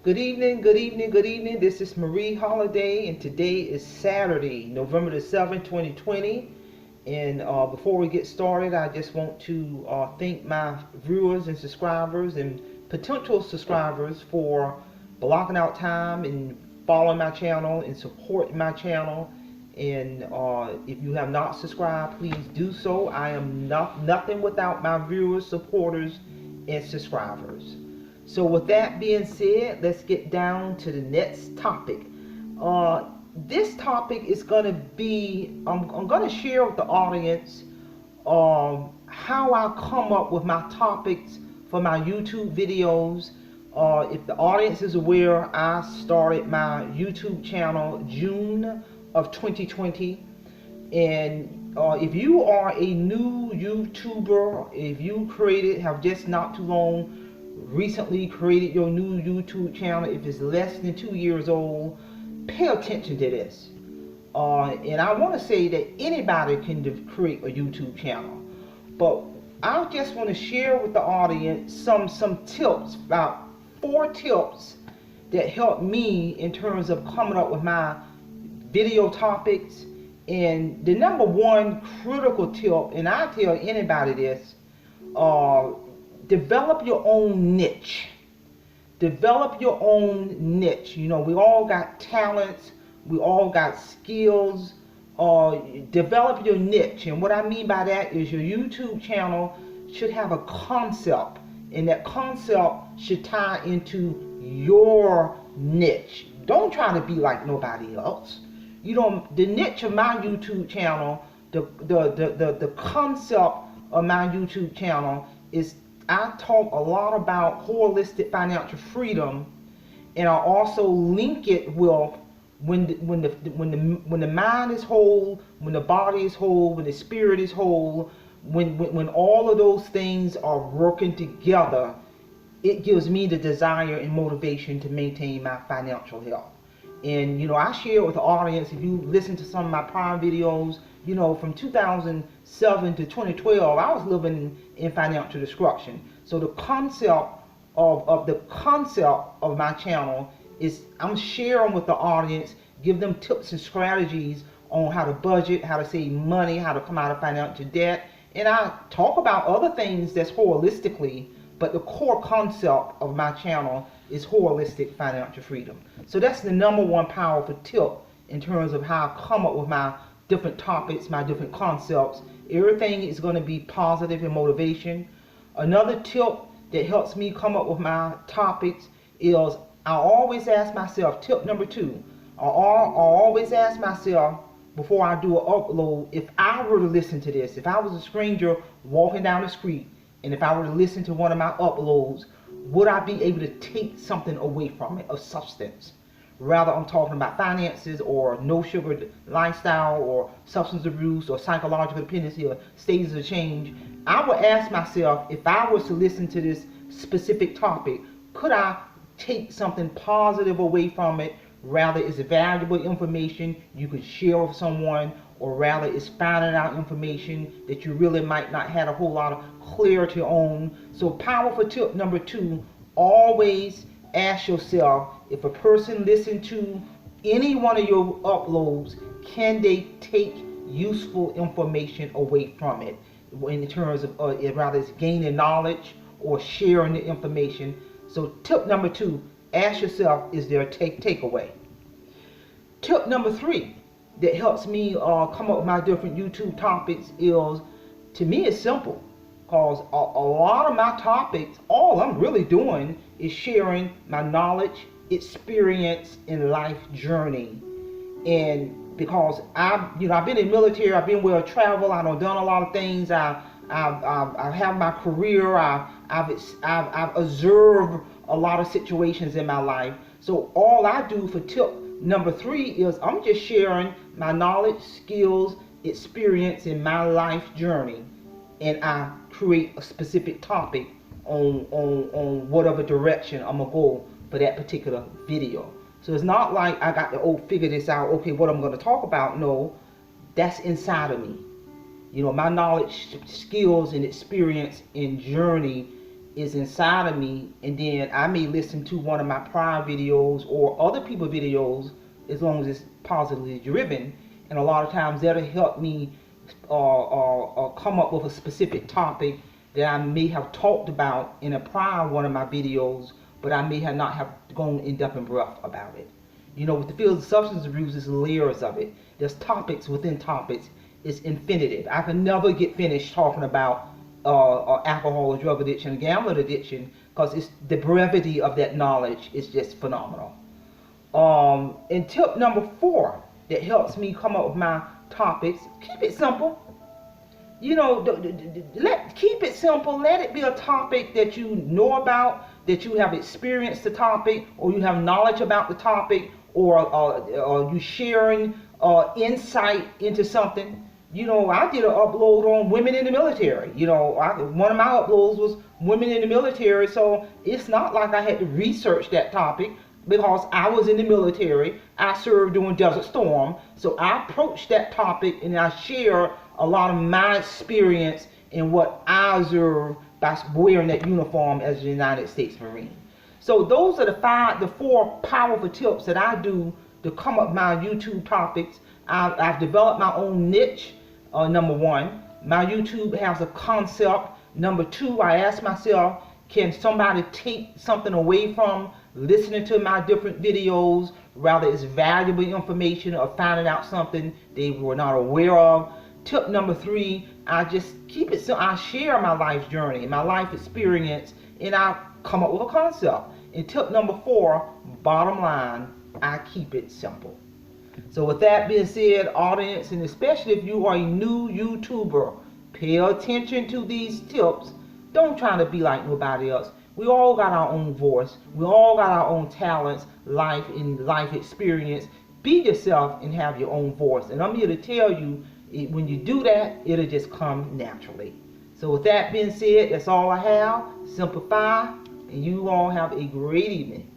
Good evening, good evening, good evening. This is Marie Holiday, and today is Saturday, November the 7th, 2020. And before we get started, I just want to thank my viewers and subscribers and potential subscribers for blocking out time and following my channel and supporting my channel. And if you have not subscribed, please do so. I am nothing without my viewers, supporters, and subscribers. So with that being said, let's get down to the next topic. This topic is going to be, I'm going to share with the audience how I come up with my topics for my YouTube videos. If the audience is aware, I started my YouTube channel June of 2020. And if you are a new YouTuber, if you have just not too long recently created your new YouTube channel, if it's less than 2 years old, pay attention to this. And I want to say that anybody can create a YouTube channel, but I just want to share with the audience some tips, about 4 tips that helped me in terms of coming up with my video topics. And the number one critical tip, and I tell anybody this, develop your own niche. Develop your own niche. You know, we all got talents. We all got skills. Develop your niche. And what I mean by that is your YouTube channel should have a concept. And that concept should tie into your niche. Don't try to be like nobody else. You know, the niche of my YouTube channel, the concept of my YouTube channel is, I talk a lot about holistic financial freedom, and I also link it with when the mind is whole, when the body is whole, when the spirit is whole, when all of those things are working together, it gives me the desire and motivation to maintain my financial health. And you know, I share with the audience, if you listen to some of my prior videos, you know, from 2007 to 2012, I was living in financial destruction. So the concept of my channel is, I'm sharing with the audience, give them tips and strategies on how to budget, how to save money, how to come out of financial debt. And I talk about other things that's holistically, but the core concept of my channel is holistic financial freedom. So that's the number one powerful tip in terms of how I come up with my different topics, my different concepts. Everything is going to be positive and motivation. Another tip that helps me come up with my topics is, I always ask myself, tip number 2, I always ask myself before I do an upload, if I were to listen to this, if I was a stranger walking down the street, and if I were to listen to one of my uploads, would I be able to take something away from it of substance? Rather, I'm talking about finances or no sugar lifestyle or substance abuse or psychological dependency or stages of change. I would ask myself, if I was to listen to this specific topic, could I take something positive away from it? Rather, it's valuable information you could share with someone, or rather it's finding out information that you really might not have a whole lot of clarity on. So powerful tip number 2, always ask yourself, if a person listens to any one of your uploads, can they take useful information away from it? In terms of rather it's gaining knowledge or sharing the information. So tip number 2, ask yourself, is there a takeaway? Tip number 3 that helps me come up with my different YouTube topics is, to me, it's simple. Because a lot of my topics, all I'm really doing is sharing my knowledge, experience, and life journey. And because I've been in the military, I've been well traveled, I've done a lot of things. I have my career. I've observed a lot of situations in my life. So all I do for tip number 3 is, I'm just sharing my knowledge, skills, experience in my life journey, and I create a specific topic on whatever direction I'm gonna go for that particular video. So it's not like I got to figure this out, okay, what I'm going to talk about. No, that's inside of me. You know, my knowledge, skills, and experience and journey is inside of me, and then I may listen to one of my prior videos or other people's videos as long as it's positively driven, and a lot of times that'll help me come up with a specific topic that I may have talked about in a prior one of my videos, but I may have not have gone in depth and breadth about it. You know, with the field of substance abuse, there's layers of it. There's topics within topics. It's infinitive. I can never get finished talking about alcohol or drug addiction and gambling addiction, because it's the brevity of that knowledge is just phenomenal. And tip number 4 that helps me come up with my topics: keep it simple. You know, keep it simple. Let it be a topic that you know about, that you have experienced the topic, or you have knowledge about the topic, or you sharing insight into something. You know, I did an upload on women in the military. You know, one of my uploads was women in the military, so it's not like I had to research that topic, because I was in the military. I served during Desert Storm, so I approached that topic and I share a lot of my experience and what I observed by wearing that uniform as a United States Marine. So those are the 4 powerful tips that I do to come up with my YouTube topics. I've developed my own niche. Number 1, my YouTube has a concept. Number 2, I ask myself, can somebody take something away from listening to my different videos, rather it's valuable information or finding out something they were not aware of. Tip number 3, I just keep it so I share my life journey, my life experience, and I come up with a concept. And tip number 4, bottom line, I keep it simple. So with that being said, audience, and especially if you are a new YouTuber, pay attention to these tips. Don't try to be like nobody else. We all got our own voice. We all got our own talents, life experience. Be yourself and have your own voice. And I'm here to tell you, when you do that, it'll just come naturally. So with that being said, that's all I have. Simplify, and you all have a great evening.